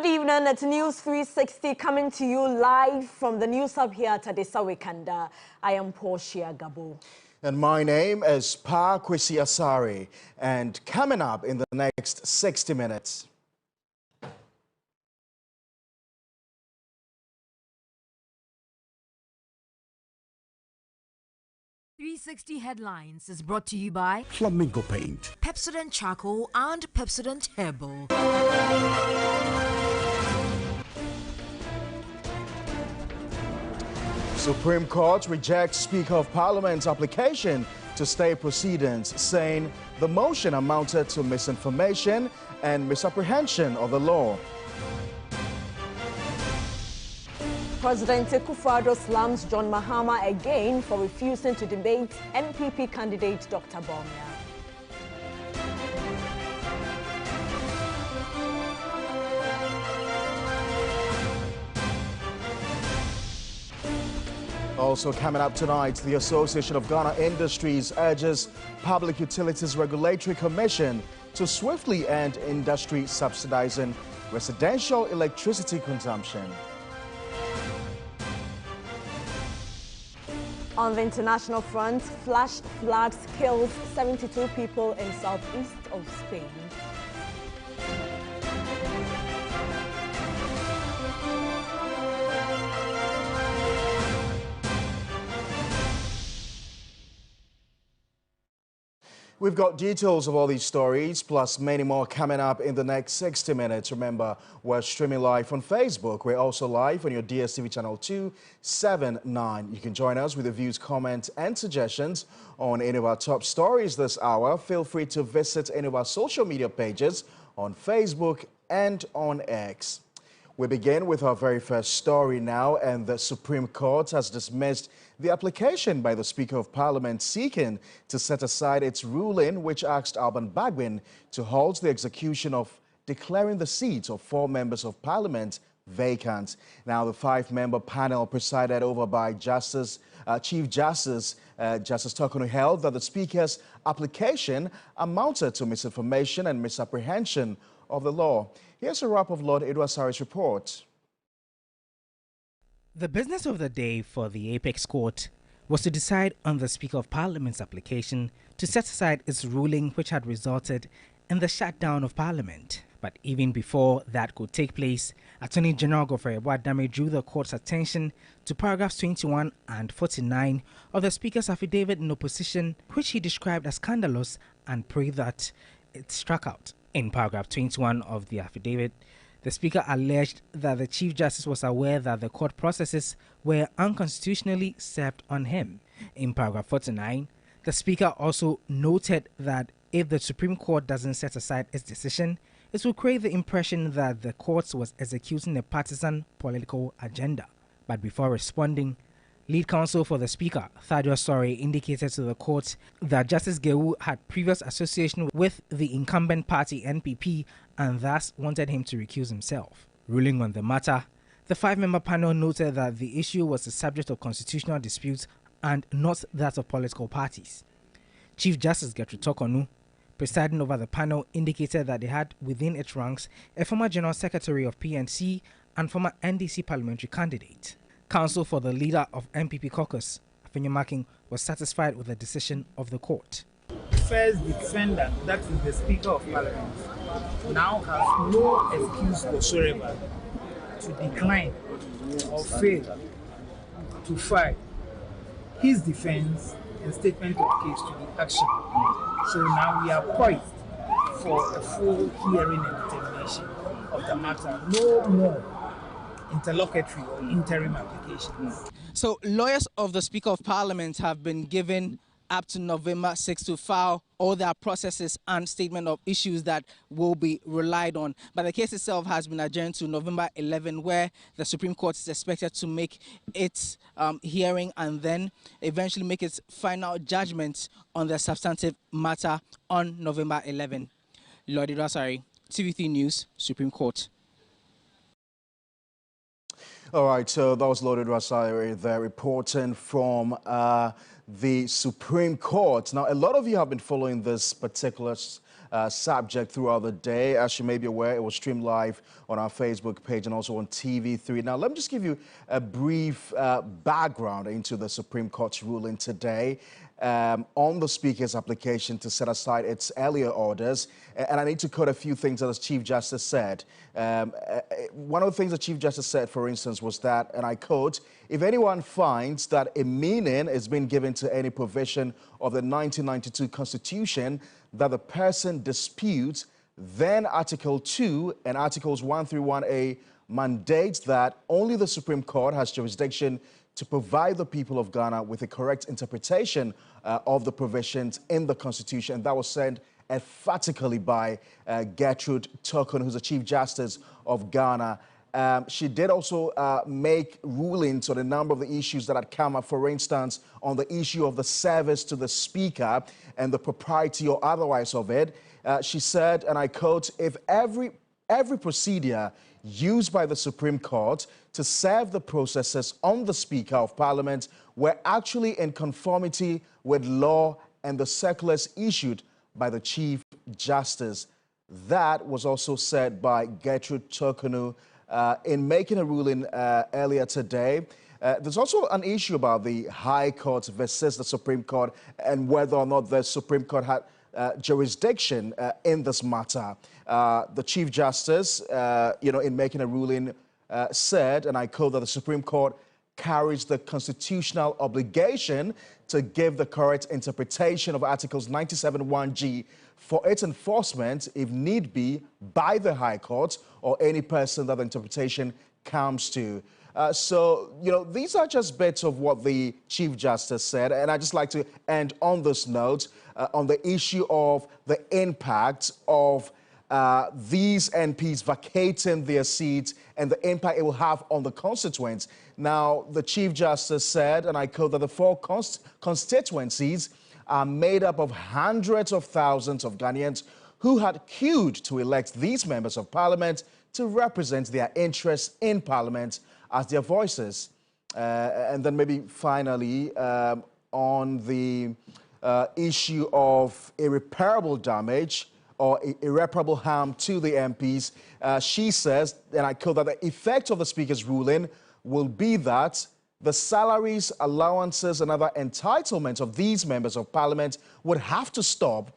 Good evening, it's News360 coming to you live from the News Hub here at Adesawe Kanda. I am Portia Gabo. And my name is Bawku Asari. And coming up in the next 60 minutes. News360 Headlines is brought to you by Flamingo Paint, Pepsodent Charcoal and Pepsodent Herbal. Supreme Court rejects Speaker of Parliament's application to stay proceedings, saying the motion amounted to misinformation and misapprehension of the law. President Akufo-Addo slams John Mahama again for refusing to debate NPP candidate Dr. Bawku. Also coming up tonight, the Association of Ghana Industries urges Public Utilities Regulatory Commission to swiftly end industry subsidizing residential electricity consumption. On the international front, flash floods kills 72 people in southeast of Spain. We've got details of all these stories, plus many more coming up in the next 60 minutes. Remember, we're streaming live on Facebook. We're also live on your DSTV channel 279. You can join us with your views, comments, and suggestions on any of our top stories this hour. Feel free to visit any of our social media pages on Facebook and on X. We begin with our very first story now, and the Supreme Court has dismissed the application by the Speaker of Parliament seeking to set aside its ruling which asked Alban Bagbin to halt the execution of declaring the seats of 4 members of Parliament vacant. Now, the 5-member panel presided over by Chief Justice Tokonu held that the Speaker's application amounted to misinformation and misapprehension of the law. Here's a wrap of Lord Edwasari's report. The business of the day for the Apex Court was to decide on the Speaker of Parliament's application to set aside its ruling which had resulted in the shutdown of Parliament. But even before that could take place, Attorney General Godfrey Wadame drew the court's attention to paragraphs 21 and 49 of the Speaker's affidavit in opposition, which he described as scandalous, and prayed that it struck out. In paragraph 21 of the affidavit, the Speaker alleged that the Chief Justice was aware that the court processes were unconstitutionally served on him. In paragraph 49, the Speaker also noted that if the Supreme Court doesn't set aside its decision, it will create the impression that the court was executing a partisan political agenda. But before responding, lead counsel for the Speaker, Thaddeus Sorry, indicated to the court that Justice Gewu had previous association with the incumbent party NPP and thus wanted him to recuse himself. Ruling on the matter, the 5-member panel noted that the issue was the subject of constitutional disputes and not that of political parties. Chief Justice Gertrude Tokonu, presiding over the panel, indicated that they had within its ranks a former General Secretary of PNC and former NDC parliamentary candidate. Counsel for the leader of MPP caucus, Afenyomakin, was satisfied with the decision of the court. First defendant, that is the Speaker of Parliament, now has no excuse whatsoever to decline or fail to file his defense and statement of case to the action. So now we are poised for a full hearing and determination of the matter. No more interlocutory or interim applications. So lawyers of the Speaker of Parliament have been given up to November 6 to file all their processes and statement of issues that will be relied on. But the case itself has been adjourned to November 11, where the Supreme Court is expected to make its hearing and then eventually make its final judgment on the substantive matter on November 11. Lord Edwasari, TV3 News, Supreme Court. All right, so that was Lord Edwasari there reporting from the Supreme Court. Now, a lot of you have been following this particular subject throughout the day. As you may be aware, it was streamed live on our Facebook page and also on TV3. Now, let me just give you a brief background into the Supreme Court's ruling today on the Speaker's application to set aside its earlier orders. And I need to quote a few things that the Chief Justice said. One of the things the Chief Justice said, for instance, was that, and I quote, "If anyone finds that a meaning is being given to any provision of the 1992 Constitution that the person disputes, then Article 2 and Articles 131A mandates that only the Supreme Court has jurisdiction to provide the people of Ghana with a correct interpretation of the provisions in the Constitution." And that was said emphatically by Gertrude Tokun, who's the Chief Justice of Ghana. She did also make rulings on a number of the issues that had come up, for instance, on the issue of the service to the Speaker and the propriety or otherwise of it. She said, and I quote, "If every procedure used by the Supreme Court to serve the processes on the Speaker of Parliament were actually in conformity with law and the circulars issued by the Chief Justice." That was also said by Gertrude Tokunu in making a ruling earlier today. There's also an issue about the High Court versus the Supreme Court and whether or not the Supreme Court had jurisdiction in this matter. The Chief Justice, in making a ruling, said, and I quote, that the Supreme Court carries the constitutional obligation to give the correct interpretation of Articles 97(1)(g) for its enforcement, if need be, by the High Court or any person that the interpretation comes to. These are just bits of what the Chief Justice said, and I'd just like to end on this note on the issue of the impact of these MPs vacating their seats and the impact it will have on the constituents. Now, the Chief Justice said, and I quote, that the 4 constituencies are made up of hundreds of thousands of Ghanaians who had queued to elect these members of Parliament to represent their interests in Parliament as their voices. And then maybe finally, on the issue of irreparable damage or irreparable harm to the MPs, she says, and I quote, that the effect of the Speaker's ruling will be that the salaries, allowances and other entitlements of these members of Parliament would have to stop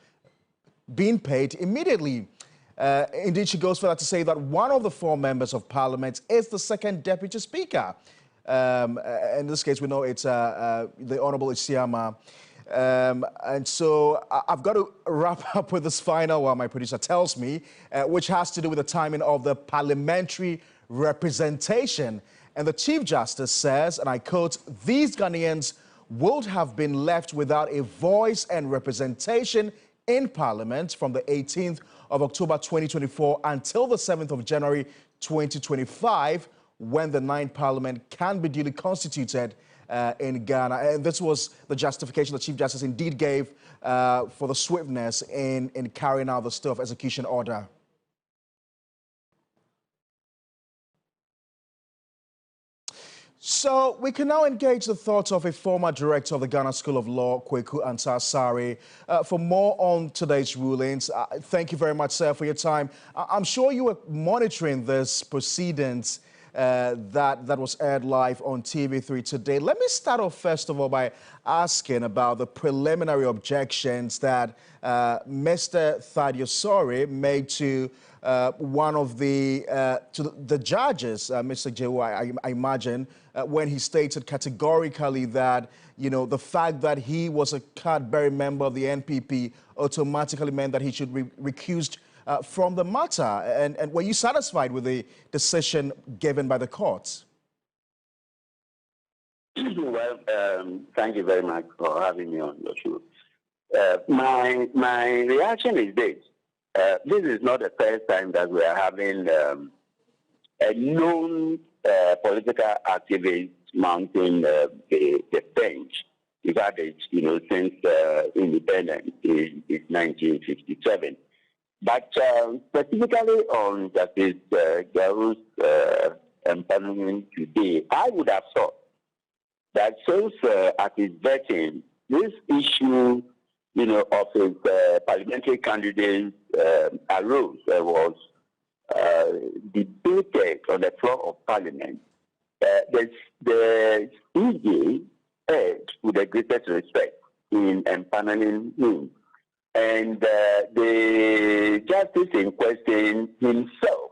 being paid immediately. Indeed, she goes further to say that one of the 4 members of Parliament is the second Deputy Speaker. In this case, we know it's the Honourable Isiama. And so I've got to wrap up with this final one, my producer tells me, which has to do with the timing of the parliamentary representation. And the Chief Justice says, and I quote, "These Ghanaians would have been left without a voice and representation in Parliament from the 18th of October 2024 until the 7th of January 2025, when the 9th Parliament can be duly constituted in Ghana." And this was the justification the Chief Justice indeed gave for the swiftness in carrying out the stay of execution order. So we can now engage the thoughts of a former director of the Ghana School of Law, Kweku Ansah-Sari. For more on today's rulings, thank you very much, sir, for your time. I'm sure you were monitoring this proceedings that was aired live on TV3 today. Let me start off, first of all, by asking about the preliminary objections that Mr. Thaddeus Sori made to one of the judges, Mr. Jehu, I imagine, when he stated categorically that, the fact that he was a card-bearing member of the NPP automatically meant that he should be recused from the matter. And were you satisfied with the decision given by the courts? Well, thank you very much for having me on your show. My reaction is this. This is not the first time that we are having a known political activist mounting the bench. We've had it, since independence in 1957. But specifically on Justice Garu's empanelment today, I would have thought that since at his vetting, this issue of his parliamentary candidates arose, was debated on the floor of Parliament. The CJ erred with the greatest respect in empaneling him. And the justice in question himself,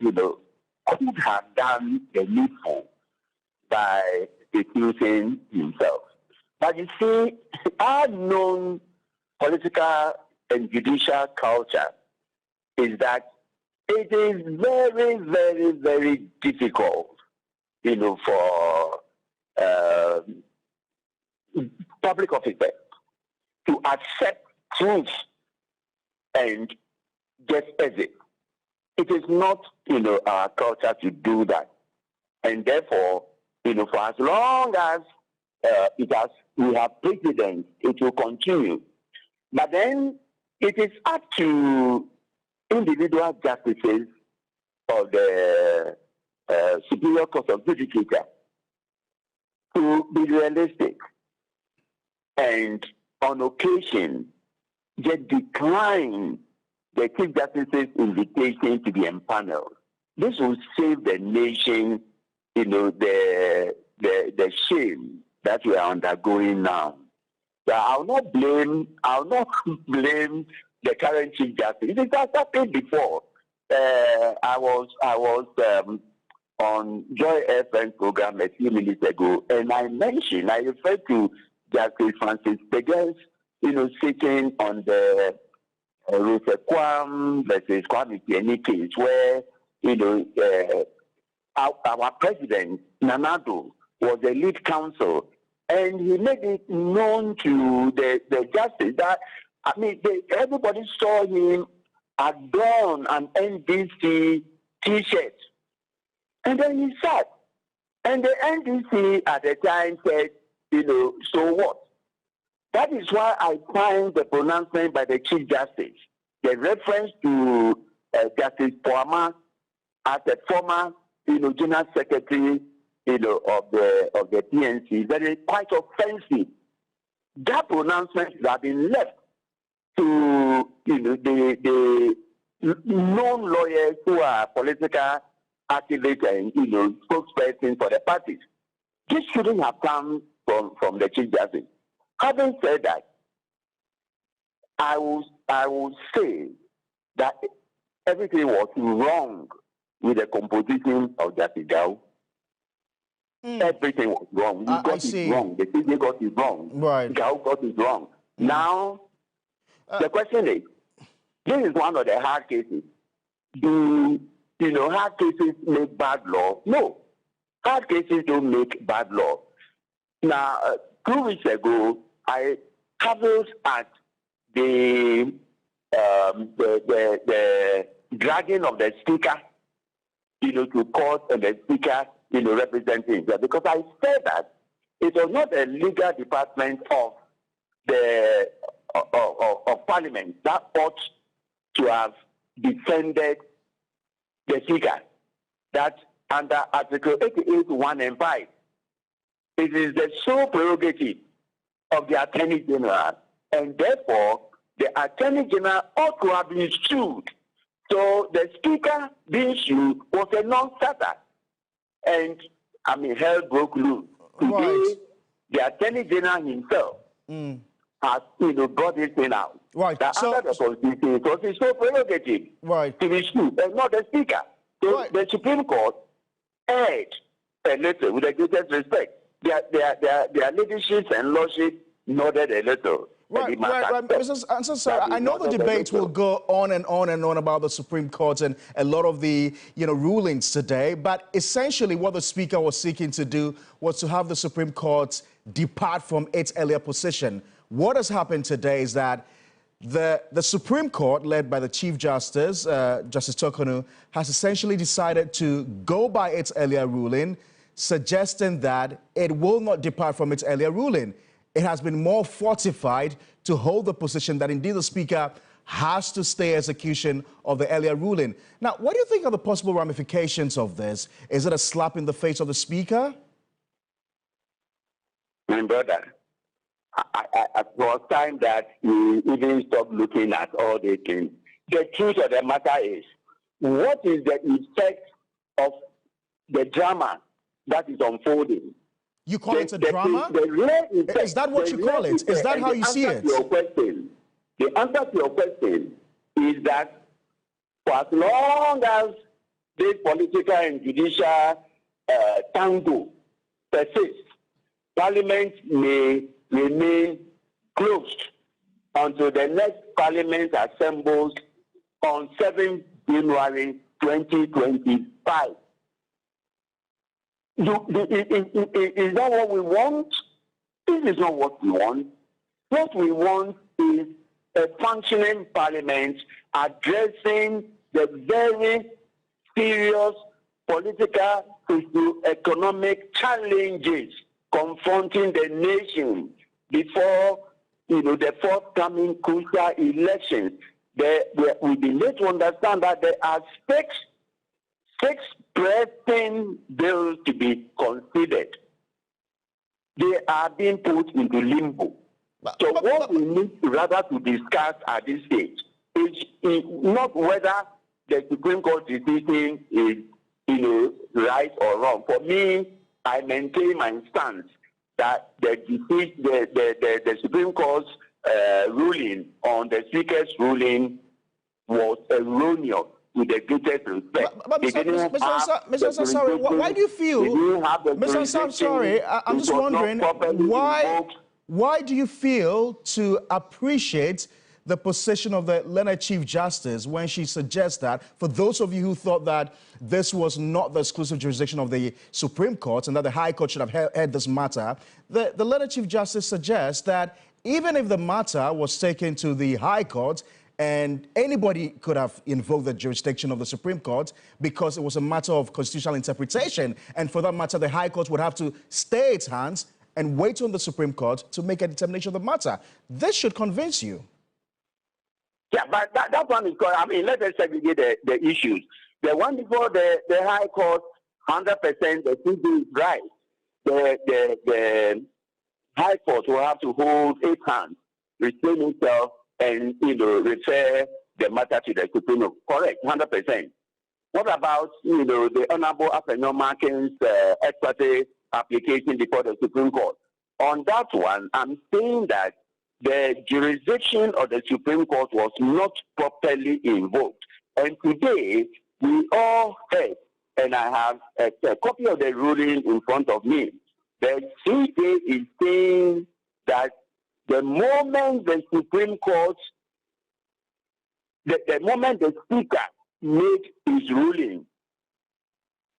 could have done the needful by excusing himself. But you see, our known political and judicial culture is that it is very, very, very difficult, for public officers to accept truth and just exit. It is not, our culture to do that. And therefore, for as long as we have precedent, it will continue. But then it is up to individual justices of the Superior Court of Judicature to be realistic and on occasion just decline the Chief Justice's invitation to be empaneled. This will save the nation, the shame that we are undergoing now. So I'll not blame the current Chief Justice. It has happened before. I was on Joy FM program a few minutes ago, and I referred to Justice Francis Pegens, sitting on the Rosa Kwam versus Kwame Tieni case, where our president Nanado was the lead counsel, and he made it known to the justice that everybody saw him adorn an NDC T-shirt, and then he sat, and the NDC at the time said, so what? That is why I find the pronouncement by the Chief Justice, the reference to Justice Poama as a former, General Secretary, of the PNC, that is quite offensive. That pronouncement has been left to, the known lawyers who are political activists and, spokespersons for the parties. This shouldn't have come from the Chief Justice. Having said that, I will say that everything was wrong with the composition of Justice Gao. Everything was wrong. He got it wrong. The CJ got it wrong. Right. Gao got it wrong. Now, the question is, this is one of the hard cases. Do hard cases make bad law? No. Hard cases don't make bad law. Now, 2 weeks ago, I traveled at the dragging of the speaker, to court, and the speaker, representing himself, because I said that it was not a legal department of the of Parliament that ought to have defended the speaker. That under Article 88, 1 and 5, it is the sole prerogative of the Attorney General, and therefore the Attorney General ought to have been sued. So the speaker being sued was a non-starter. And hell broke loose. Today, Right. the Attorney General himself has brought this thing out. Right. That So- under the Constitution, it was his sole prerogative Right. to be sued, and not the speaker. So Right. the Supreme Court erred a little, with the greatest respect. Their leaderships and lordships nodded a little. Right. Mr. Answer, sir, I know the debate will go on and on and on about the Supreme Court and a lot of the, rulings today. But essentially what the Speaker was seeking to do was to have the Supreme Court depart from its earlier position. What has happened today is that the Supreme Court, led by the Chief Justice, Justice Tokonu, has essentially decided to go by its earlier ruling, suggesting that it will not depart from its earlier ruling. It has been more fortified to hold the position that indeed the Speaker has to stay execution of the earlier ruling. Now, what do you think are the possible ramifications of this? Is it a slap in the face of the Speaker? My brother, it was time that we even stop looking at all these things. The truth of the matter is, what is the effect of the drama that is unfolding? You call it a drama? Is that what you call it? Is that how you see it? The answer to your question is that for as long as this political and judicial tango persists, Parliament may remain closed until the next Parliament assembles on 7th January 2025. Is that what we want? This is not what we want. What we want is a functioning Parliament addressing the very serious political, socio-economic challenges confronting the nation before the forthcoming crucial elections. We've been made to understand that there are six pressing bills to be considered. They are being put into limbo. So what we need rather to discuss at this stage is not whether the Supreme Court decision is right or wrong. For me, I maintain my stance that the Supreme Court's ruling on the Speaker's ruling was erroneous with the greatest respect. But Mr. Sorry, why do you feel, Mr. I'm sorry, I'm just wondering, why do you feel to appreciate the position of the Learned Chief Justice when she suggests that, for those of you who thought that this was not the exclusive jurisdiction of the Supreme Court and that the High Court should have heard this matter, the Learned Chief Justice suggests that even if the matter was taken to the High Court and anybody could have invoked the jurisdiction of the Supreme Court because it was a matter of constitutional interpretation, and for that matter, the High Court would have to stay its hands and wait on the Supreme Court to make a determination of the matter. This should convince you. Yeah, but that one is called, let us segregate the issues. The one before the High Court, 100%, the CJ is right. The High Court will have to hold its hands, restrain itself, and refer the matter to the Supreme Court. Correct, 100%. What about the Honorable Afenyomakin's ex parte application before the Supreme Court? On that one, I'm saying that the jurisdiction of the Supreme Court was not properly invoked. And today, we all heard, and I have a copy of the ruling in front of me, the CJ is saying that the moment the Supreme Court, the moment the Speaker made his ruling,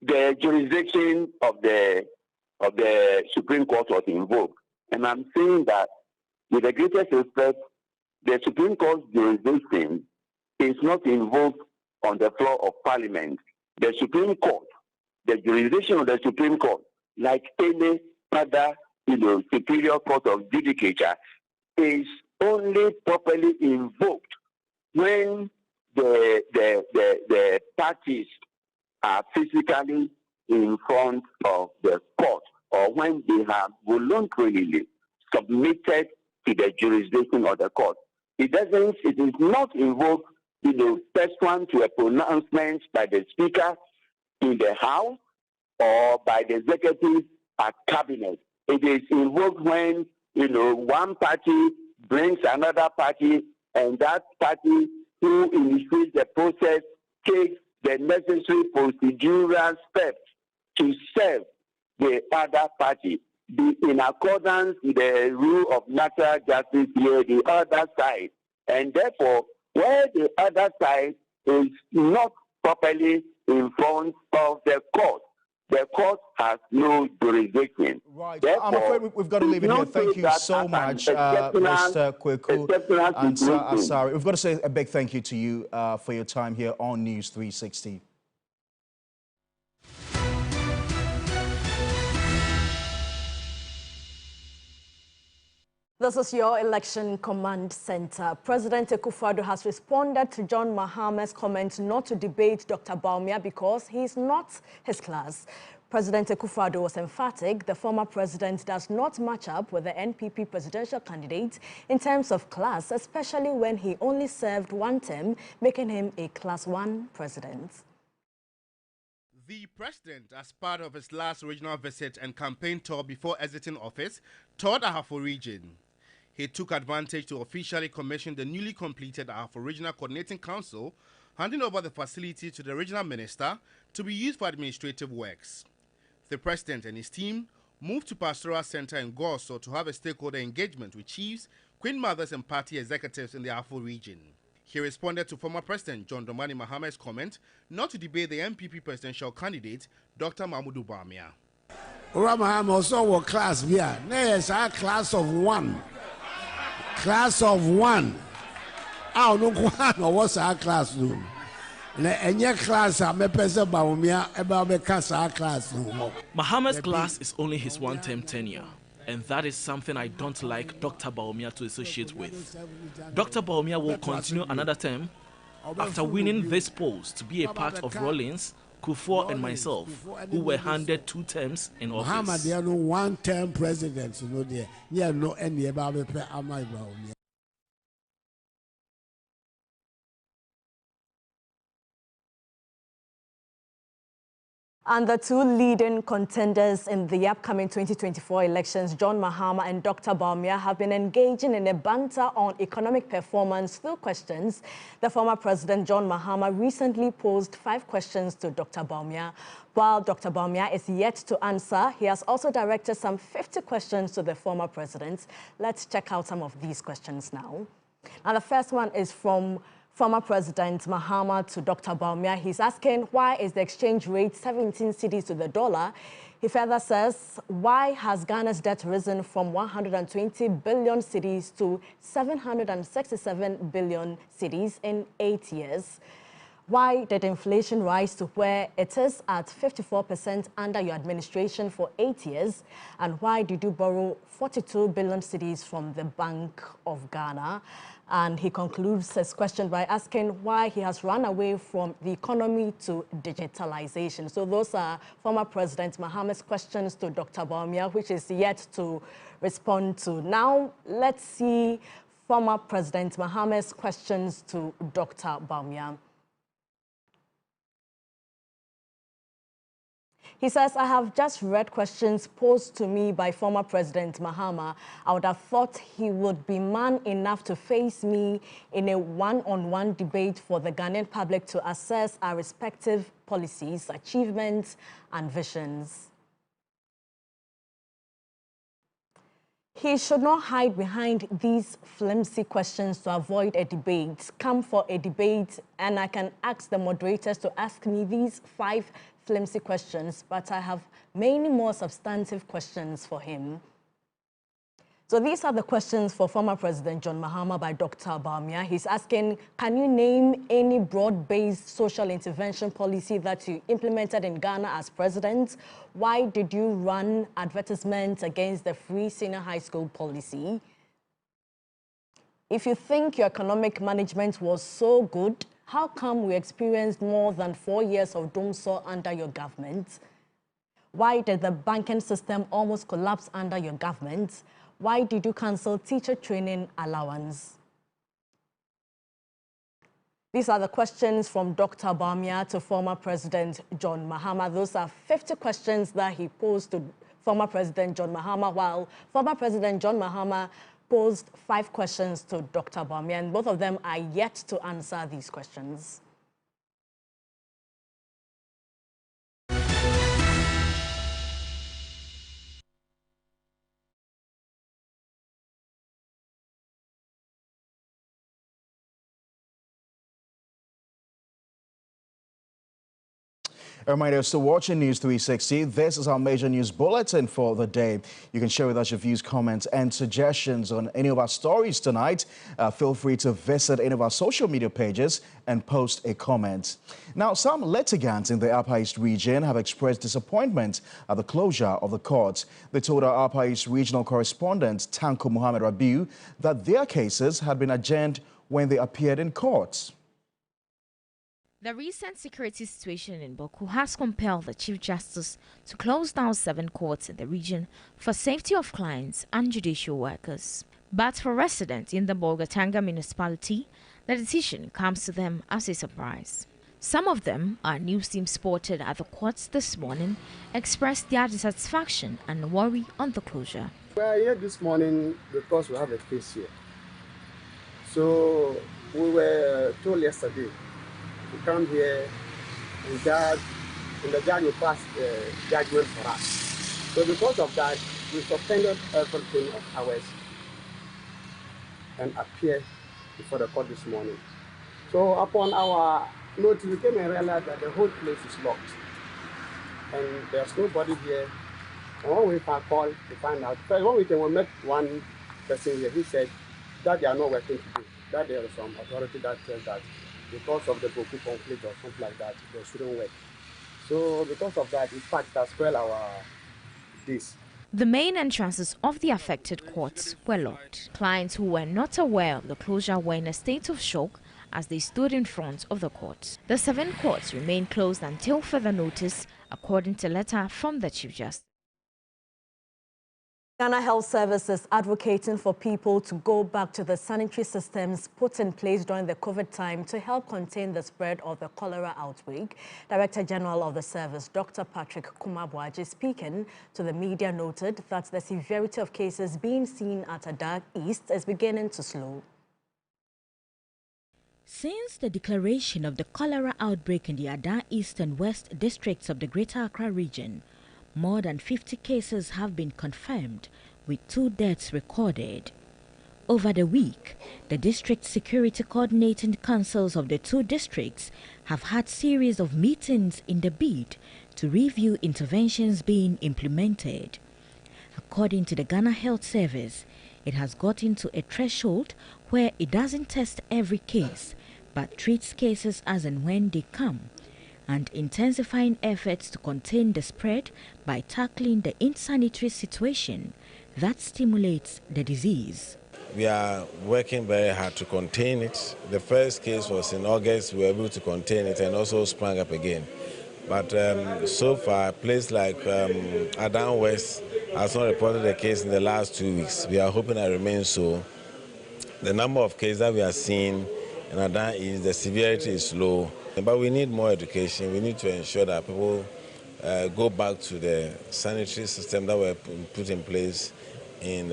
the jurisdiction of the Supreme Court was invoked. And I'm saying that with the greatest respect, the Supreme Court's jurisdiction is not invoked on the floor of Parliament. The Supreme Court, the jurisdiction of the Supreme Court, like any other superior court of judicature, is only properly invoked when the parties are physically in front of the court, or when they have voluntarily submitted to the jurisdiction of the court. It is not invoked pursuant to a pronouncement by the Speaker in the House or by the Executive at Cabinet. It is invoked when one party brings another party, and that party who initiates the process takes the necessary procedural steps to serve the other party. Be in accordance with the rule of natural justice here, the other side. And therefore, where the other side is not properly in front of the court has no jurisdiction. Right. Therefore, I'm afraid we've got to leave it here. Thank you so much, Mr. Kweku and Sir Asari. We've got to say a big thank you to you for your time here on News 360. This is your election command center. President Akufo-Addo has responded to John Mahama's comment not to debate Dr. Bawumia because he is not his class. President Akufo-Addo was emphatic the former president does not match up with the NPP presidential candidate in terms of class, especially when he only served one term, making him a Class 1 president. The president, as part of his last regional visit and campaign tour before exiting office, toured the Ahafo region. He took advantage to officially commission the newly completed Ahafo Regional Coordinating Council, handing over the facility to the regional minister to be used for administrative works. The president and his team moved to Pastoral Center in Gorso to have a stakeholder engagement with chiefs, queen mothers and party executives in the Ahafo region. He responded to former President John Dramani Mahama's comment not to debate the MPP presidential candidate, Dr. Mahmoud Bawumia. Mahama also was class here. Yes, our class of one. Class of one. I don't know what's our class room. And your class, I'm a person Bawumia about the class. Mahama's class is only his one-term tenure. And that is something I don't like Dr. Bawumia to associate with. Dr. Bawumia will continue another term after winning this post to be a part of Rollins, Kufuor and myself, who were handed 2 terms in office. Muhammad, there are no one-term presidents, there no any about Bawumia. And the 2 leading contenders in the upcoming 2024 elections, John Mahama and Dr. Bawumia, have been engaging in a banter on economic performance through questions. The former president, John Mahama, recently posed 5 questions to Dr. Bawumia. While Dr. Bawumia is yet to answer, he has also directed some 50 questions to the former president. Let's check out some of these questions now. Now, the first one is from former President Mahama to Dr. Bawumia. He's asking, why is the exchange rate 17 cedis to the dollar? He further says, why has Ghana's debt risen from 120 billion cedis to 767 billion cedis in 8 years? Why did inflation rise to where it is at 54% under your administration for 8 years? And why did you borrow 42 billion cedis from the Bank of Ghana? And he concludes his question by asking why he has run away from the economy to digitalization. So those are former President Mahama's questions to Dr. Bawumia, which is yet to respond to. Now, let's see former President Mahama's questions to Dr. Bawumia. He says, I have just read questions posed to me by former President Mahama. I would have thought he would be man enough to face me in a one-on-one debate for the Ghanaian public to assess our respective policies, achievements, and visions. He should not hide behind these flimsy questions to avoid a debate. Come for a debate, and I can ask the moderators to ask me these 5 flimsy questions, but I have many more substantive questions for him. So these are the questions for former President John Mahama by Dr. Bawumia. He's asking, can you name any broad-based social intervention policy that you implemented in Ghana as president? Why did you run advertisements against the free senior high school policy? If you think your economic management was so good, how come we experienced more than 4 years of doomsday under your government? Why did the banking system almost collapse under your government? Why did you cancel teacher training allowance? These are the questions from Dr. Bawumia to former President John Mahama. Those are 50 questions that he posed to former President John Mahama, while former President John Mahama posed 5 questions to Dr. Bawumia, and both of them are yet to answer these questions. A reminder, still watching News 360. This is our major news bulletin for the day. You can share with us your views, comments, and suggestions on any of our stories tonight. Feel free to visit any of our social media pages and post a comment. Now, some litigants in the Upper East region have expressed disappointment at the closure of the courts. They told our Upper East regional correspondent, Tanko Muhammad Rabiu, that their cases had been adjourned when they appeared in court. The recent security situation in Bawku has compelled the Chief Justice to close down 7 courts in the region for safety of clients and judicial workers. But for residents in the Bolgatanga municipality, the decision comes to them as a surprise. Some of them, our news team spotted at the courts this morning, expressed their dissatisfaction and worry on the closure. We are here this morning because we have a case here. So we were told yesterday to come here and judge, and the judge will pass judgment for us. So because of that, we suspended everything of ours and appeared before the court this morning. So upon our notice, we came and realized that the whole place is locked. And there's nobody here. And when we call to find out, first when we met one person here, he said that they are not working today, that there is some authority that says that because of the Bawku conflict or something like that, they shouldn't work. So because of that, in fact, that's well our days. The main entrances of the affected courts were locked. Clients who were not aware of the closure were in a state of shock as they stood in front of the courts. The 7 courts remain closed until further notice, according to a letter from the Chief Justice. Ghana Health Service is advocating for people to go back to the sanitary systems put in place during the COVID time to help contain the spread of the cholera outbreak. Director General of the service, Dr. Patrick Kumabwaji, speaking to the media, noted that the severity of cases being seen at Ada East is beginning to slow. Since the declaration of the cholera outbreak in the Ada East and West districts of the Greater Accra region, more than 50 cases have been confirmed, with 2 deaths recorded. Over the week, the district security coordinating councils of the 2 districts have had series of meetings in the bid to review interventions being implemented. According to the Ghana Health Service, it has gotten to a threshold where it doesn't test every case, but treats cases as and when they come, and intensifying efforts to contain the spread by tackling the insanitary situation that stimulates the disease. We are working very hard to contain it. The first case was in August. We were able to contain it and also sprang up again. But so far, a place like Adan West has not reported a case in the last 2 weeks. We are hoping that remains so. The number of cases that we are seeing in Adan is the severity is low. But we need more education. We need to ensure that people go back to the sanitary system that were put in place in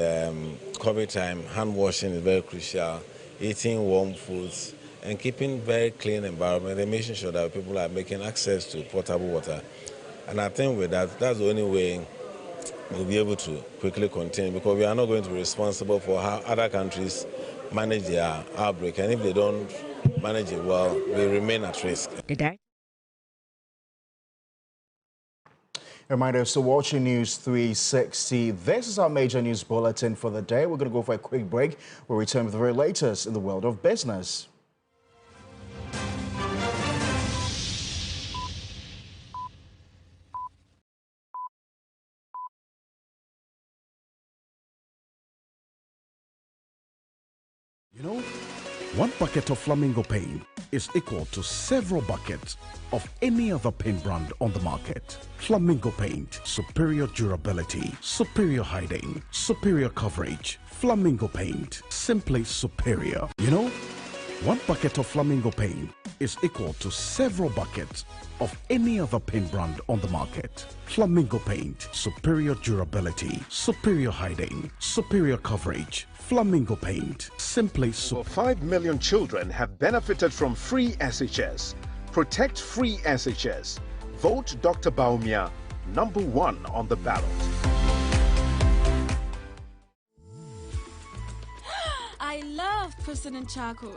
COVID time. Hand washing is very crucial, eating warm foods, and keeping very clean environment and making sure that people are making access to potable water. And I think with that, that's the only way we'll be able to quickly contain, because we are not going to be responsible for how other countries manage their outbreak. And if they don't manage it well, we remain at risk. Reminder, still watching News 360. This is our major news bulletin for the day. We're going to go for a quick break. We'll return with the very latest in the world of business. You know, 1 bucket of Flamingo paint is equal to several buckets of any other paint brand on the market. Flamingo paint, superior durability, superior hiding, superior coverage. Flamingo paint, simply superior. You know, 1 bucket of Flamingo paint is equal to several buckets of any other paint brand on the market. Flamingo paint, superior durability, superior hiding, superior coverage. Flamingo paint, simply Over 5 million children have benefited from free SHS. Protect free SHS. Vote Dr. Bawumia, #1 on the ballot. I love President Charcoal.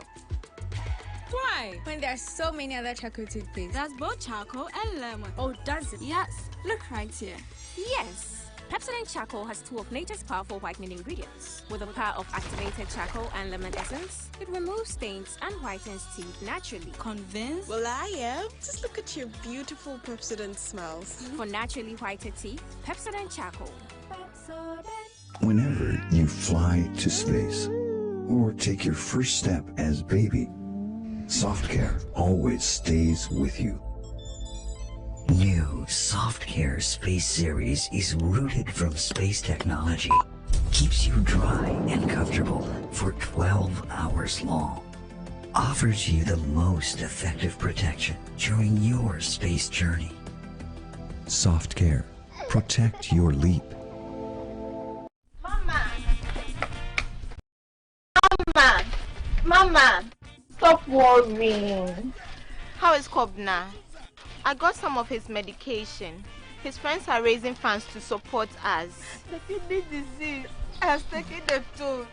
Why? When there are so many other charcoal toothpaste. That's both charcoal and lemon. Oh, does it? Yes. Look right here. Yes. Pepsodent Charcoal has 2 of nature's powerful whitening ingredients. With the power of activated charcoal and lemon essence, it removes stains and whitens teeth naturally. Convinced? Well, I am. Just look at your beautiful Pepsodent smiles. For naturally whiter teeth, Pepsodent Charcoal. Whenever you fly to space or take your first step as baby, SoftCare always stays with you. New SoftCare Space Series is rooted from space technology. Keeps you dry and comfortable for 12 hours long. Offers you the most effective protection during your space journey. SoftCare. Protect your leap. Mama, stop worrying. How is Kobna? I got some of his medication. His friends are raising funds to support us. The kidney disease has taken the toll.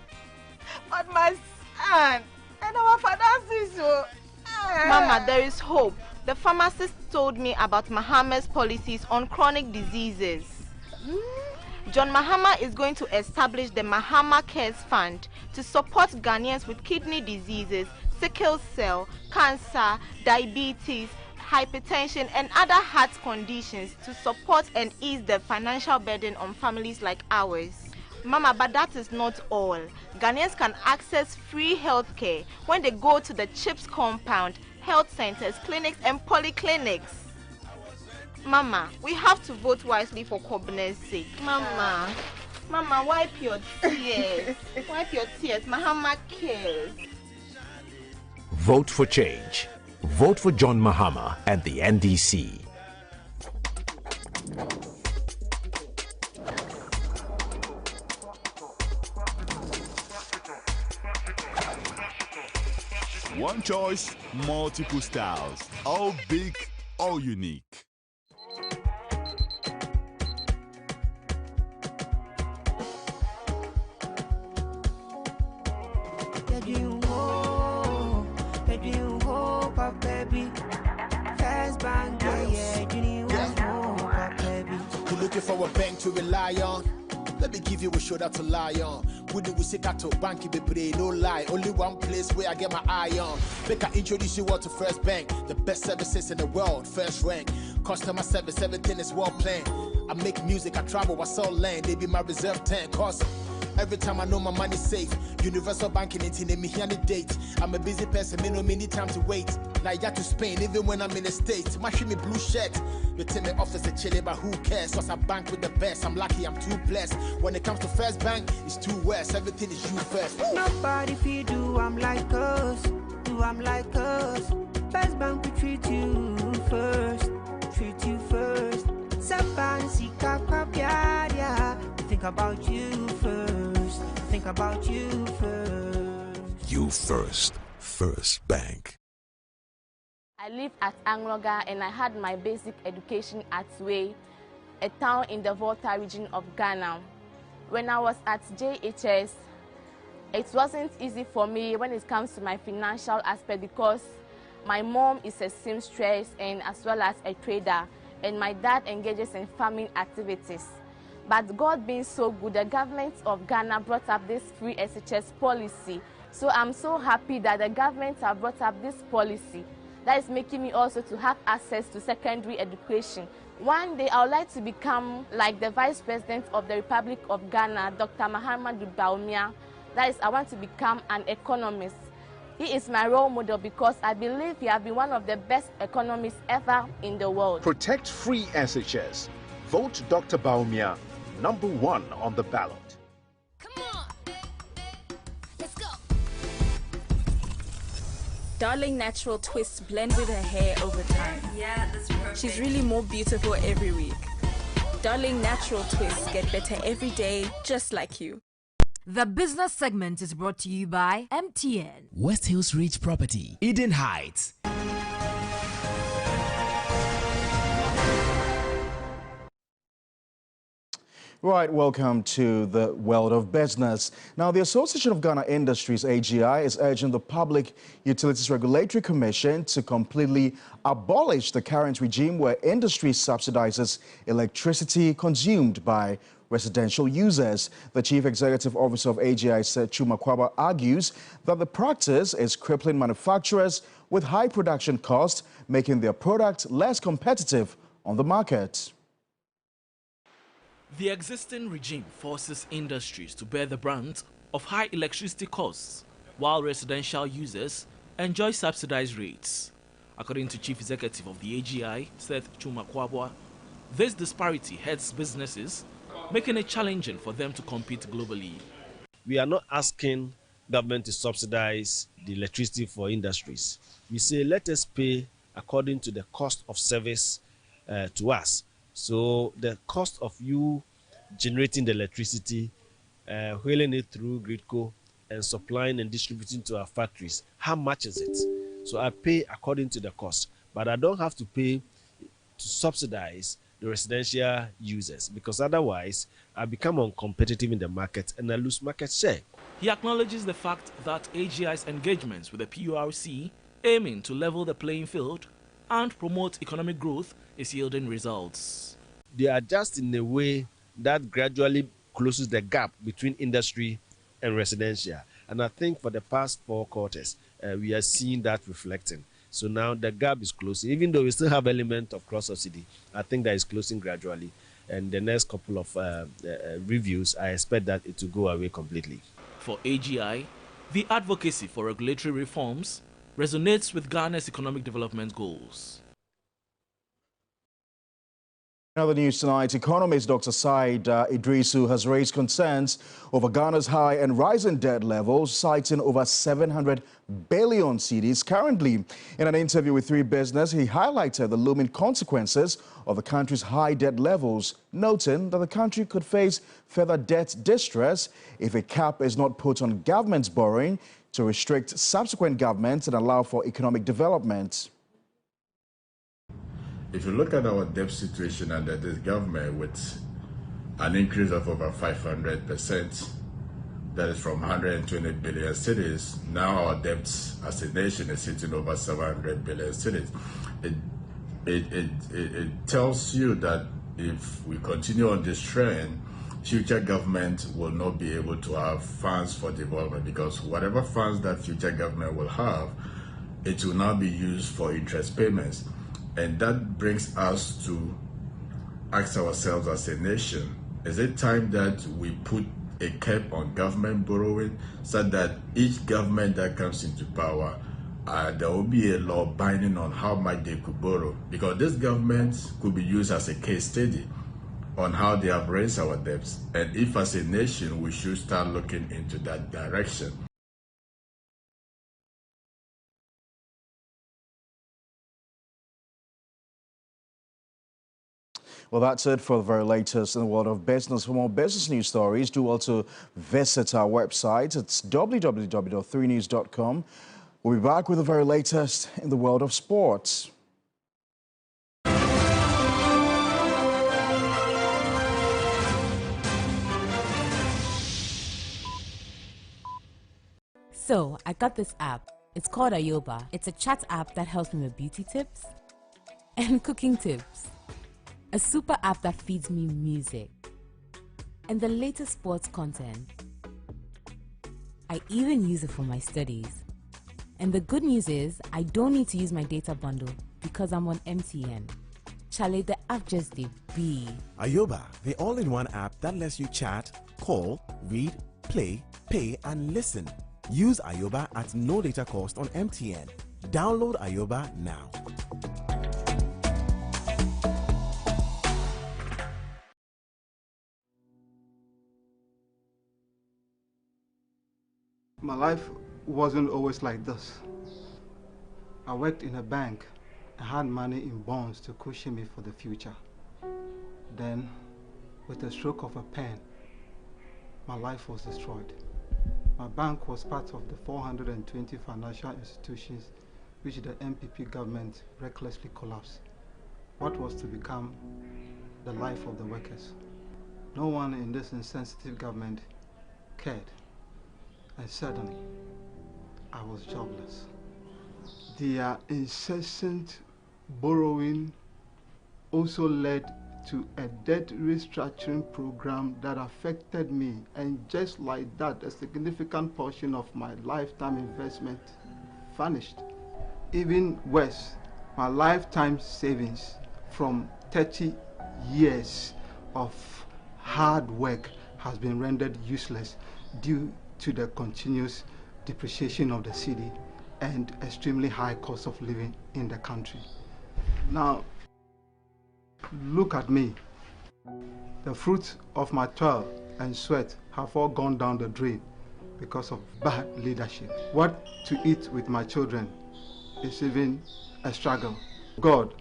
But my son and our finances. Mama, there is hope. The pharmacist told me about Mahama's policies on chronic diseases. John Mahama is going to establish the Mahama Cares Fund to support Ghanaians with kidney diseases, sickle cell, cancer, diabetes, hypertension, and other heart conditions to support and ease the financial burden on families like ours. Mama, but that is not all. Ghanaians can access free health care when they go to the CHIPS compound, health centers, clinics, and polyclinics. Mama, we have to vote wisely for Kobne's sake. Mama, wipe your tears. Wipe your tears. Mahama cares. Vote for change. Vote for John Mahama and the NDC. One choice, multiple styles. All big, all unique. You're looking for a bank to rely on? Let me give you a shoulder to lie on. Wouldn't we say to bank be pray, no lie. Only one place where I get my eye on. Make I introduce you all to First Bank, the best services in the world, first rank. Customer service, everything is well planned. I make music, I travel, I sell land. They be my reserve 10 cause. Every time I know my money's safe. Universal banking ain't in me here on the date. I'm a busy person, me no need time to wait. Now I got to Spain even when I'm in the States. My me blue shirt. You tell me office a chilly, but who cares? Cause I bank with the best. I'm lucky, I'm too blessed. When it comes to First Bank, it's too west. Everything is you first. Nobody feed do I'm like us. Do I'm like us. First Bank we treat you first. Treat you first. Think about you first. Think about you first. You first. First Bank. I live at Angloga and I had my basic education at Way, a town in the Volta region of Ghana. When I was at JHS, it wasn't easy for me when it comes to my financial aspect because my mom is a seamstress and as well as a trader, and my dad engages in farming activities. But God being so good, the government of Ghana brought up this free SHS policy. So I'm so happy that the government have brought up this policy. That is making me also to have access to secondary education. One day I would like to become like the Vice President of the Republic of Ghana, Dr. Muhammadu Bawumia. That is, I want to become an economist. He is my role model because I believe he has been one of the best economists ever in the world. Protect free SHS. Vote Dr. Bawumia, #1 on the ballot. Darling Natural Twists blend with her hair over time. Yeah, that's perfect. She's really more beautiful every week. Darling Natural Twists get better every day, just like you. The business segment is brought to you by MTN. West Hills Ridge Property, Eden Heights. Right, welcome to the world of business. Now, the Association of Ghana Industries, AGI, is urging the Public Utilities Regulatory Commission to completely abolish the current regime where industry subsidizes electricity consumed by residential users. The Chief Executive Officer of AGI, Chuma Kwaba, argues that the practice is crippling manufacturers with high production costs, making their product less competitive on the market. The existing regime forces industries to bear the brunt of high electricity costs, while residential users enjoy subsidized rates. According to Chief Executive of the AGI, Seth Chumakwabwa, this disparity hurts businesses, making it challenging for them to compete globally. We are not asking government to subsidize the electricity for industries. We say let us pay according to the cost of service to us. So the cost of you generating the electricity, wheeling it through Gridco and supplying and distributing to our factories, how much is it? So I pay according to the cost, but I don't have to pay to subsidize the residential users, because otherwise I become uncompetitive in the market and I lose market share. He acknowledges the fact that AGI's engagements with the PURC, aiming to level the playing field and promote economic growth, is yielding results. They are just in a way that gradually closes the gap between industry and residential. And I think for the past 4 quarters, we are seeing that reflecting. So now the gap is closing. Even though we still have element of cross-subsidy, I think that is closing gradually. And the next couple of reviews, I expect that it will go away completely. For AGI, the advocacy for regulatory reforms resonates with Ghana's economic development goals. In other news tonight, economist Dr. Said Idrisu has raised concerns over Ghana's high and rising debt levels, citing over 700 billion cedis currently. In an interview with 3 Business, he highlighted the looming consequences of the country's high debt levels, noting that the country could face further debt distress if a cap is not put on government's borrowing to restrict subsequent governments and allow for economic development. If you look at our debt situation under this government with an increase of over 500%, that is from 120 billion cedis, now our debts as a nation is sitting over 700 billion cedis. It tells you that if we continue on this trend, future government will not be able to have funds for development, because whatever funds that future government will have, it will now be used for interest payments. And that brings us to ask ourselves as a nation, is it time that we put a cap on government borrowing so that each government that comes into power, there will be a law binding on how much they could borrow? Because this government could be used as a case study on how they have raised our debts. And if as a nation, we should start looking into that direction. Well, that's it for the very latest in the world of business. For more business news stories, do also visit our website. It's www.3news.com. We'll be back with the very latest in the world of sports. So, I got this app. It's called Ayoba. It's a chat app that helps me with beauty tips and cooking tips. A super app that feeds me music and the latest sports content. I even use it for my studies. And the good news is, I don't need to use my data bundle because I'm on MTN. Charlie, the app just did be. Ayoba, the all-in-one app that lets you chat, call, read, play, pay, and listen. Use Ayoba at no data cost on MTN. Download Ayoba now. My life wasn't always like this. I worked in a bank and had money in bonds to cushion me for the future. Then, with a stroke of a pen, my life was destroyed. My bank was part of the 420 financial institutions which the MPP government recklessly collapsed. What was to become the life of the workers? No one in this insensitive government cared. And suddenly, I was jobless. Their incessant borrowing also led to a debt restructuring program that affected me, and just like that, a significant portion of my lifetime investment vanished. Even worse, my lifetime savings from 30 years of hard work has been rendered useless due to the continuous depreciation of the cedi and extremely high cost of living in the country. Now, look at me. The fruits of my toil and sweat have all gone down the drain because of bad leadership. What to eat with my children is even a struggle. God,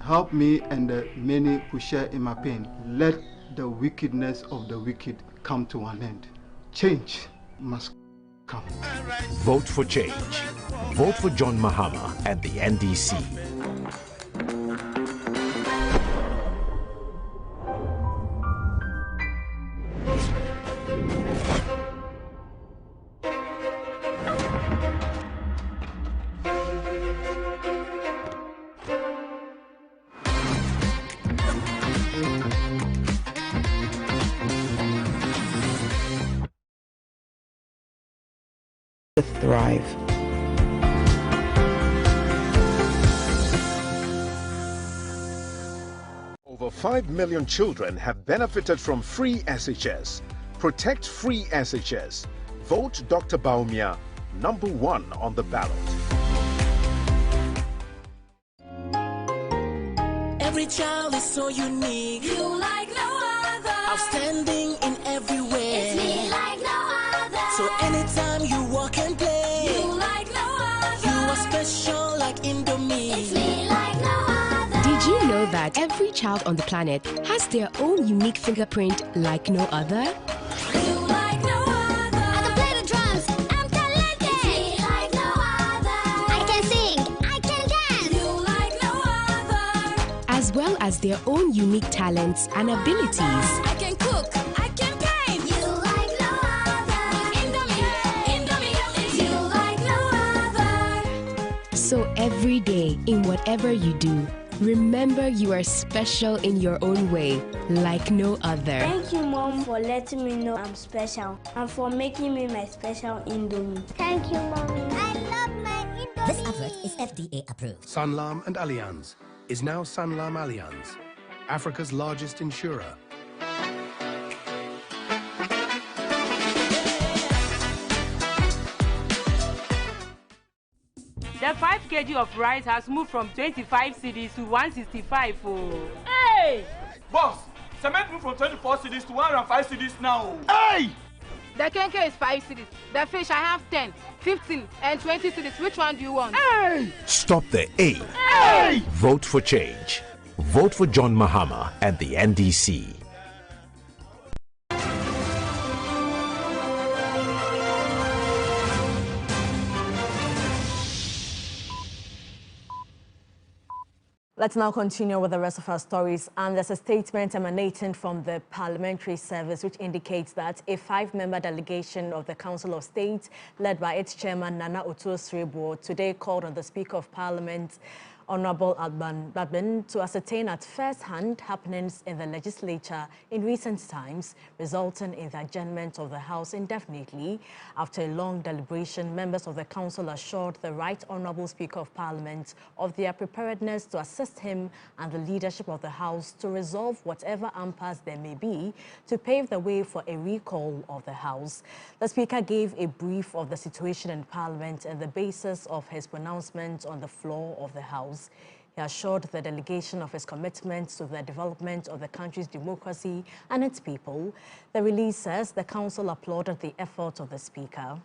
help me and the many who share in my pain. Let the wickedness of the wicked come to an end. Change must come. Vote for change. Vote for John Mahama and the NDC. Thrive. Over 5 million children have benefited from free SHS. Protect free SHS. Vote Dr. Bawumia, #1 on the ballot. Every child is so unique. You like no other. Outstanding in every way. It's me like no other. So anytime you walk and play, you like no other. You are special like Indomie. It's me like no other. Did you know that every child on the planet has their own unique fingerprint like no other? You like no other. I can play the drums. I'm talented. It's me like no other. I can sing. I can dance. You like no other. As well as their own unique talents and abilities. I can cook. I can paint. You like no other. Indomie. It's you like no other. So every day, in whatever you do, remember you are special in your own way, like no other. Thank you, Mom, for letting me know I'm special and for making me my special Indomie. Thank you, Mommy. I love my Indomie. This advert is FDA approved. Sanlam and Allianz is now Sanlam Allianz, Africa's largest insurer. The 5 kg of rice has moved from 25 cedis to 165. Oh. Hey! Boss, cement moved from 24 cedis to 105 cedis now. Hey! The kenke is 5 cedis. The fish, I have 10, 15, and 20 cedis. Which one do you want? Hey! Stop the A. Hey! Vote for change. Vote for John Mahama and the NDC. Let's now continue with the rest of our stories. And there's a statement emanating from the Parliamentary Service which indicates that a 5-member delegation of the Council of State, led by its chairman, Nana Otuo-Srebo, today called on the Speaker of Parliament, Honorable Adban, to ascertain at first hand happenings in the legislature in recent times, resulting in the adjournment of the House indefinitely. After a long deliberation, members of the Council assured the Right Honorable Speaker of Parliament of their preparedness to assist him and the leadership of the House to resolve whatever impasse there may be to pave the way for a recall of the House. The Speaker gave a brief of the situation in Parliament and the basis of his pronouncement on the floor of the House. He assured the delegation of his commitment to the development of the country's democracy and its people. The release says the Council applauded the efforts of the Speaker.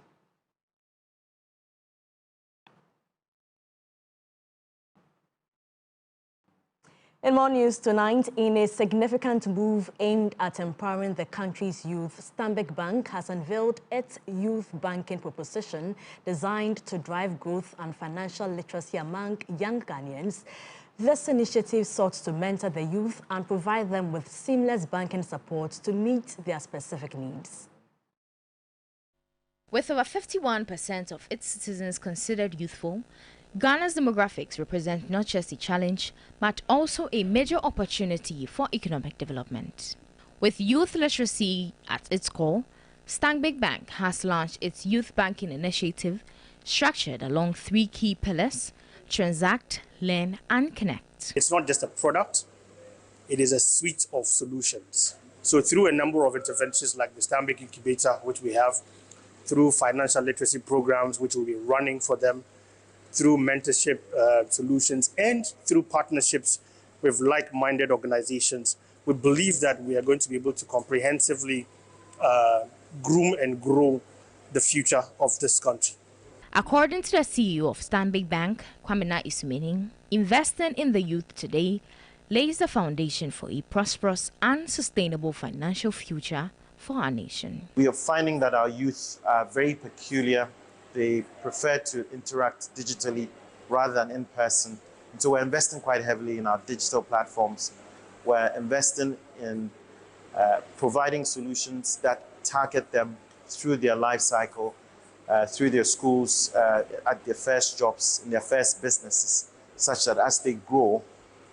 In more news tonight, in a significant move aimed at empowering the country's youth, Stanbic Bank has unveiled its youth banking proposition designed to drive growth and financial literacy among young Ghanaians. This initiative sought to mentor the youth and provide them with seamless banking support to meet their specific needs. With over 51% of its citizens considered youthful, Ghana's demographics represent not just a challenge, but also a major opportunity for economic development. With youth literacy at its core, Stanbic Bank has launched its youth banking initiative, structured along 3 key pillars: transact, learn, and connect. It's not just a product, it is a suite of solutions. So through a number of interventions like the Stanbic Incubator, which we have, through financial literacy programs, which will be running for them, through mentorship solutions and through partnerships with like-minded organizations. We believe that we are going to be able to comprehensively groom and grow the future of this country. According to the CEO of Stanbic Bank, Kwamina Isumening, investing in the youth today lays the foundation for a prosperous and sustainable financial future for our nation. We are finding that our youth are very peculiar. They prefer to interact digitally rather than in person. And so we're investing quite heavily in our digital platforms. We're investing in providing solutions that target them through their life cycle, through their schools, at their first jobs, in their first businesses, such that as they grow,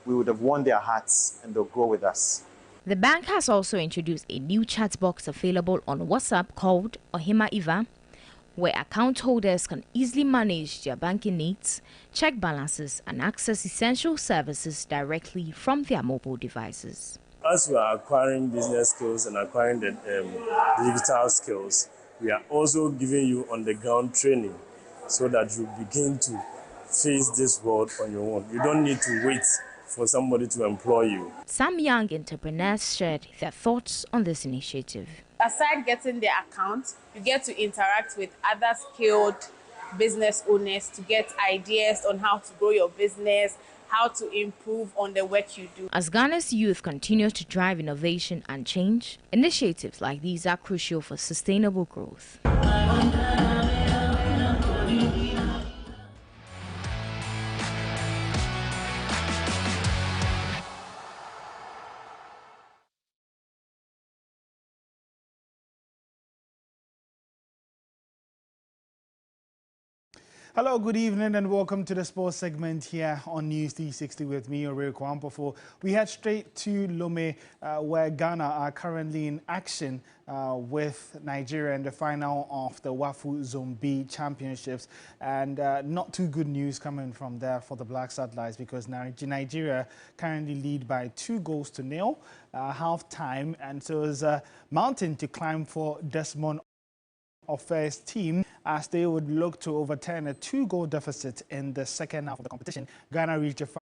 we would have won their hearts and they'll grow with us. The bank has also introduced a new chat box available on WhatsApp called Ohima Iva, where account holders can easily manage their banking needs, check balances, and access essential services directly from their mobile devices. As we are acquiring business skills and acquiring the digital skills, we are also giving you on-the-ground training so that you begin to face this world on your own. You don't need to wait for somebody to employ you. Some young entrepreneurs shared their thoughts on this initiative. Aside getting their account, you get to interact with other skilled business owners to get ideas on how to grow your business, how to improve on the work you do. As Ghana's youth continue to drive innovation and change, initiatives like these are crucial for sustainable growth. Hello, good evening and welcome to the sports segment here on News360 with me, Ore Kwampofo. We head straight to Lome where Ghana are currently in action with Nigeria in the final of the WAFU Zone B Championships. And not too good news coming from there for the Black Satellites because Nigeria currently lead by 2-0 half-time. And so it's a mountain to climb for Desmond Affairs team as they would look to overturn a 2-goal deficit in the second half of the competition. Ghana reached the final.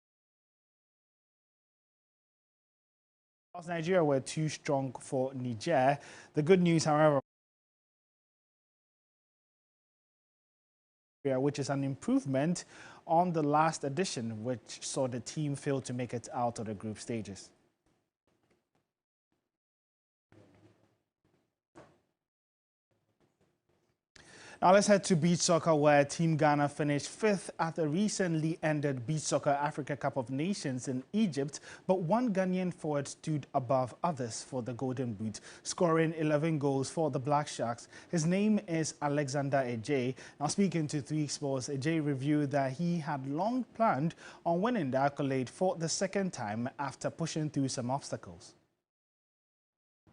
Nigeria were too strong for Niger. The good news, however, which is an improvement on the last edition, which saw the team fail to make it out of the group stages. Now let's head to beach soccer where Team Ghana finished 5th at the recently ended Beach Soccer Africa Cup of Nations in Egypt, but one Ghanaian forward stood above others for the Golden Boot, scoring 11 goals for the Black Sharks. His name is Alexander Ejay. Now speaking to 3 Sports, Ejay reviewed that he had long planned on winning the accolade for the second time after pushing through some obstacles.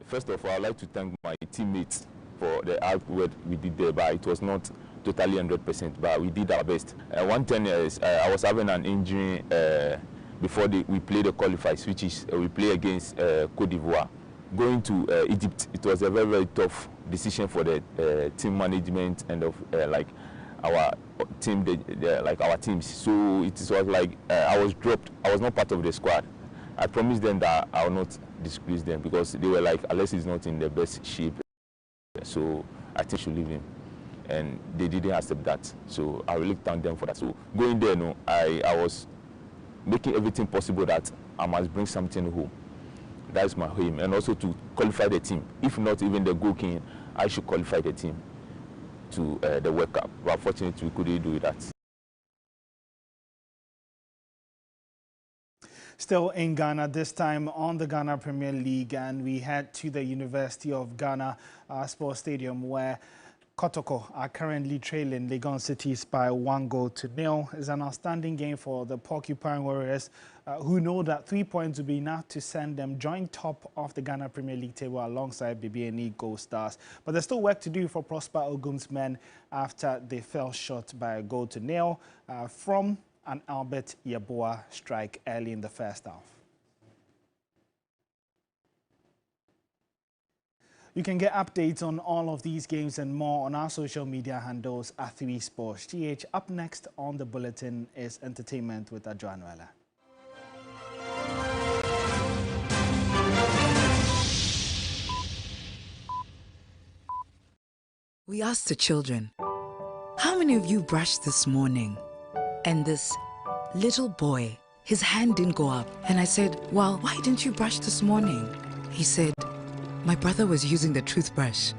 First of all, I'd like to thank my teammates for the hard work we did there, but it was not totally 100%, but we did our best. One thing is I was having an injury before we played the qualifiers, which is we play against Cote d'Ivoire. Going to Egypt, it was a very, very tough decision for the team management and of like our team, like our teams. So it was like I was dropped. I was not part of the squad. I promised them that I will not disgrace them because they were like, Alex is not in the best shape. So I think I should leave him, and they didn't accept that. So I really thank them for that. So going there, no, I was making everything possible that I must bring something home. That's my aim, and also to qualify the team. If not even the goal king, I should qualify the team to the World Cup. But unfortunately, we couldn't do that. Still in Ghana, this time on the Ghana Premier League, and we head to the University of Ghana Sports Stadium where Kotoko are currently trailing Legon Cities by 1-0. It's an outstanding game for the Porcupine Warriors, who know that 3 points will be enough to send them joint top of the Ghana Premier League table alongside BBNE Gold Stars. But there's still work to do for Prosper Ogum's men after they fell short by 1-0 from an Albert Yeboah strike early in the first half. You can get updates on all of these games and more on our social media handles at 3 Sports GH. Up next on the bulletin is entertainment with Adjoanuela. We asked the children, how many of you brushed this morning? And this little boy, his hand didn't go up. And I said, well, why didn't you brush this morning? He said, my brother was using the toothbrush.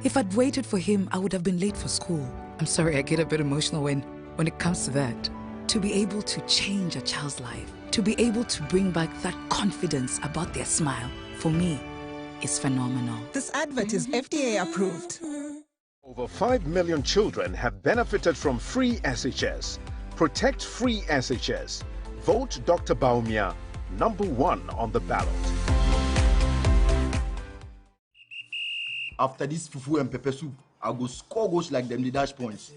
If I'd waited for him, I would have been late for school. I'm sorry, I get a bit emotional when it comes to that. To be able to change a child's life, to be able to bring back that confidence about their smile, for me, is phenomenal. This advert is FDA approved. Over 5 million children have benefited from free SHS. Protect free SHS. Vote Dr. Bawku #1 on the ballot. After this fufu and pepper soup, I go score goals like them the dash points.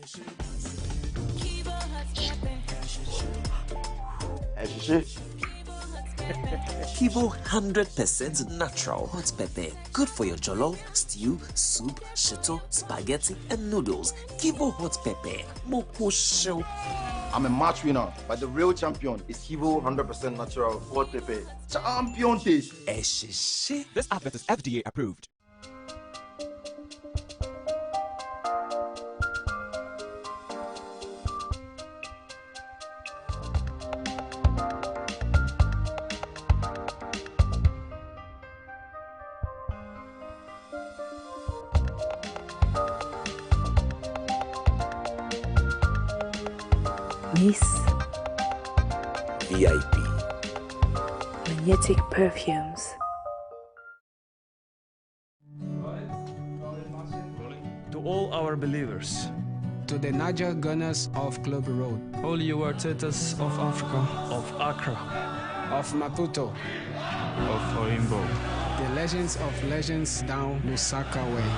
Kivo 100% natural hot pepper. Good for your jollof, stew, soup, shito, spaghetti, and noodles. Kivo hot pepper. Moko show. I'm a match winner, but the real champion is Kivo 100% natural hot pepper. Champion taste. This advert is FDA approved. Miss VIP Magnetic Perfumes. To all our believers, to the Niger Gunners of Club Road, all you Artetas of Africa, of Accra, of Maputo, of Oimbo, the legends of legends down Lusaka way.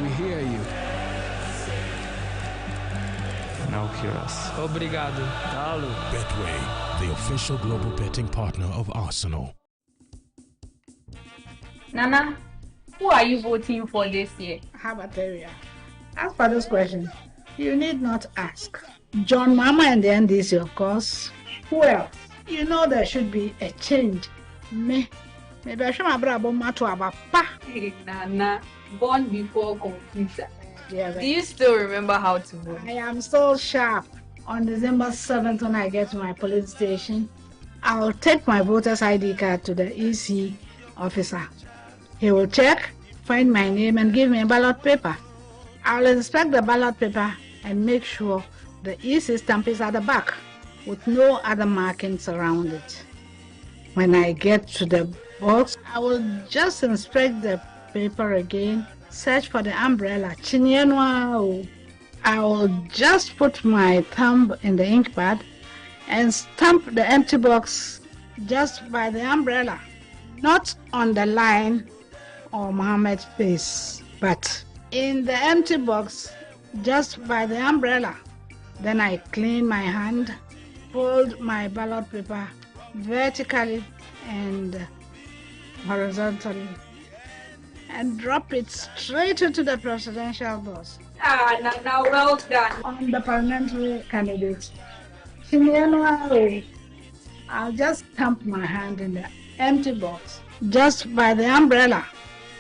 We hear you. Now hear us. Obrigado. Talo. Betway, the official global betting partner of Arsenal. Nana, who are you voting for this year? How about area? As for this question, you need not ask. John Mama and the NDC, of course. Who else? You know there should be a change. Maybe I should have brought my to our papa. Hey, Nana, born before computer. Yeah, do you still remember how to vote? I am so sharp. On December 7th, when I get to my police station, I'll take my voter's ID card to the EC officer. He will check, find my name, and give me a ballot paper. I'll inspect the ballot paper and make sure the EC stamp is at the back with no other markings around it. When I get to the box, I will just inspect the paper again, search for the umbrella. I will just put my thumb in the ink pad and stamp the empty box just by the umbrella, not on the line or Mohammed's face, but in the empty box just by the umbrella. Then I clean my hand, fold my ballot paper vertically and horizontally, and drop it straight into the presidential box. Ah, Nana, well done. On the parliamentary candidates, I'll just stamp my hand in the empty box, just by the umbrella.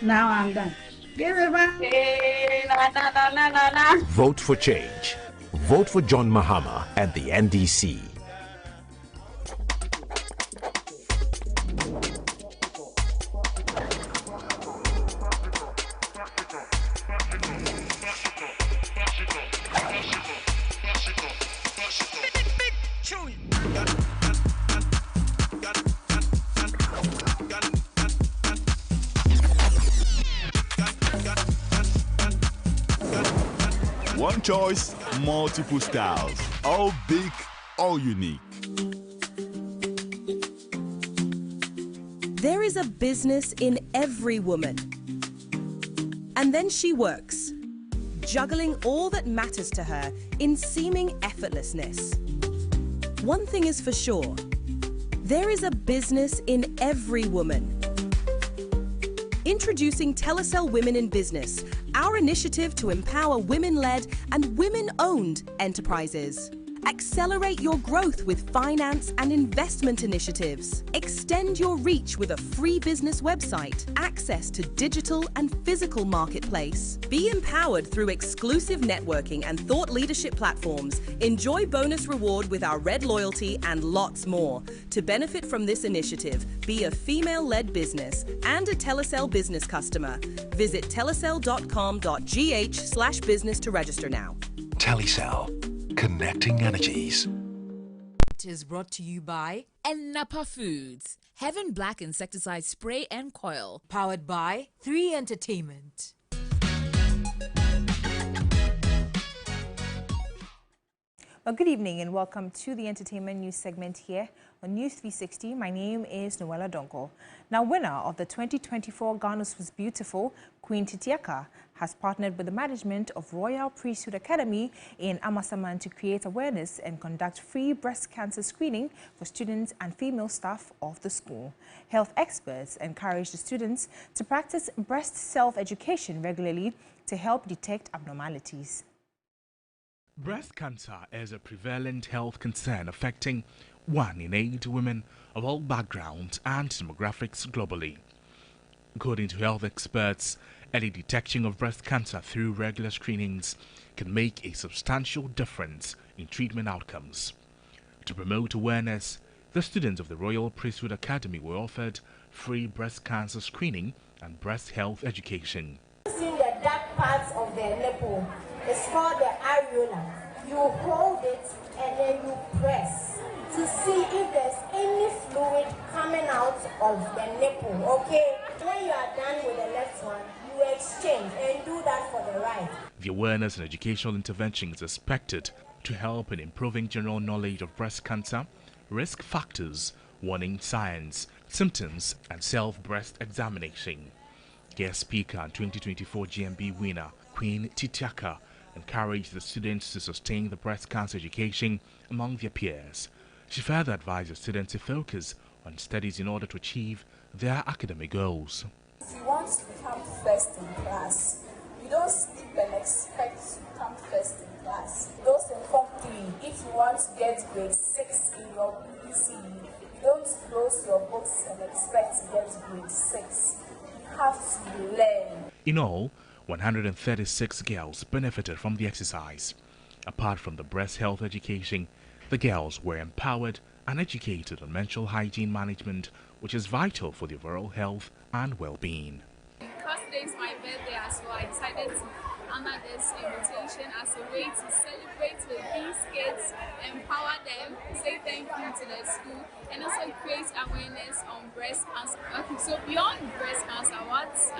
Now I'm done. Give it back. Hey, Nana. Vote for change. Vote for John Mahama and the NDC. One choice, multiple styles. All big, all unique. There is a business in every woman. And then she works, juggling all that matters to her in seeming effortlessness. One thing is for sure, There is a business in every woman. Introducing Telecel Women in Business, our initiative to empower women-led and women-owned enterprises. Accelerate your growth with finance and investment initiatives. Extend your reach with a free business website, access to digital and physical marketplace. Be empowered through exclusive networking and thought leadership platforms. Enjoy bonus reward with our Red Loyalty and lots more. To benefit from this initiative, be a female-led business and a Telecel business customer. Visit telecel.com.gh/business to register now. Telecel. Connecting energies. It is brought to you by Napa Foods, Heaven Black Insecticide Spray and Coil, powered by 3 Entertainment. Well, good evening and welcome to the entertainment news segment here on News360. My name is Noella Donko. Now, winner of the 2024 Ghana's Was Beautiful, Queen Titiaka, has partnered with the management of Royal Priesthood Academy in Amasaman to create awareness and conduct free breast cancer screening for students and female staff of the school. Health experts encourage the students to practice breast self-education regularly to help detect abnormalities. Breast cancer is a prevalent health concern affecting 1 in 8 women of all backgrounds and demographics globally. According to health experts, early detection of breast cancer through regular screenings can make a substantial difference in treatment outcomes. To promote awareness, the students of the Royal Priesthood Academy were offered free breast cancer screening and breast health education. See the dark parts of the nipple. It's called the areola. You hold it and then you press to see if there's any fluid coming out of the nipple, okay? When you are done with the left one, you exchange and do that for the right. The awareness and educational intervention is expected to help in improving general knowledge of breast cancer, risk factors, warning signs, symptoms, and self-breast examination. Guest speaker and 2024 GMB winner, Queen Titiaka, encouraged the students to sustain the breast cancer education among their peers. She further advised the students to focus on studies in order to achieve their academic goals. If you want to become first in class, you don't sleep and expect to become first in class. Those in Form 3, if you want to get grade 6 in your BBC, you don't close your books and expect to get grade 6. You have to learn. In all, 136 girls benefited from the exercise. Apart from the breast health education, the girls were empowered and educated on menstrual hygiene management, which is vital for the overall health and well-being. Because today is my birthday as well, I decided to honor this invitation as a way to celebrate with these kids, empower them, say thank you to the school, and also create awareness on breast cancer. Okay, so beyond breast cancer, what I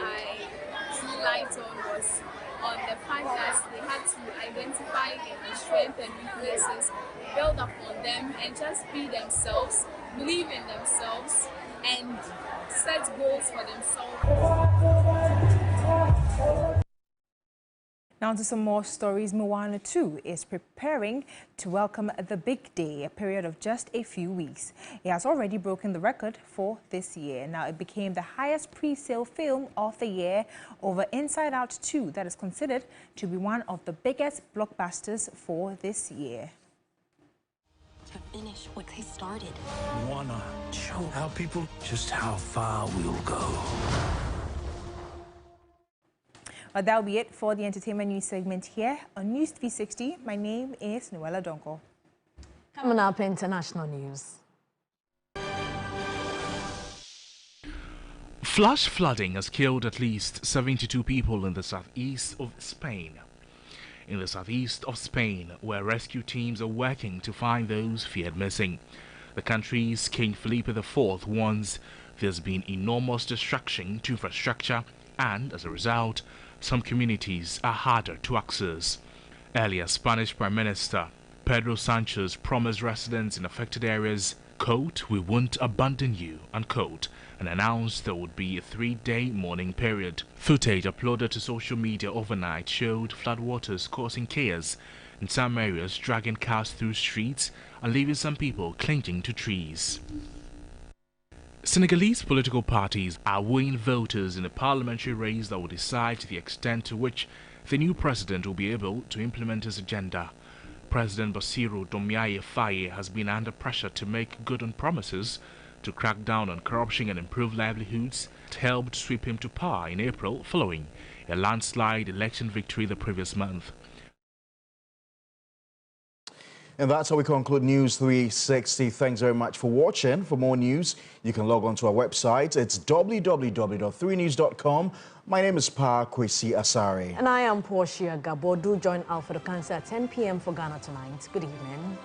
drew light on was on the fact that they had to identify their strengths and weaknesses, build upon them, and just be themselves, believe in themselves, and set goals for themselves. Now to some more stories. Moana 2 is preparing to welcome the big day, a period of just a few weeks. It has already broken the record for this year. Now it became the highest pre-sale film of the year over Inside Out 2, that is considered to be one of the biggest blockbusters for this year. To finish what they started. Wanna show our people just how far we'll go. Well, that'll be it for the entertainment news segment here on News360. My name is Noella Donko. Coming up, international news. Flash flooding has killed at least 72 people in the southeast of Spain. In the southeast of Spain, where rescue teams are working to find those feared missing. The country's King Felipe IV warns there's been enormous destruction to infrastructure, and as a result, some communities are harder to access. Earlier, Spanish Prime Minister Pedro Sanchez promised residents in affected areas, quote, "We won't abandon you," unquote, and announced there would be a 3-day mourning period. Footage uploaded to social media overnight showed floodwaters causing chaos in some areas, dragging cars through streets and leaving some people clinging to trees. Senegalese political parties are weighing voters in a parliamentary race that will decide the extent to which the new president will be able to implement his agenda. President Bassirou Diomaye Faye has been under pressure to make good on promises to crack down on corruption and improve livelihoods that helped sweep him to power in April following a landslide election victory the previous month. And that's how we conclude News 360. Thanks very much for watching. For more news, you can log on to our website. It's www.3news.com. My name is Pa Kwesi Asari. And I am Portia Gabo. Do join Alfred Cancer at 10 p.m. for Ghana Tonight. Good evening.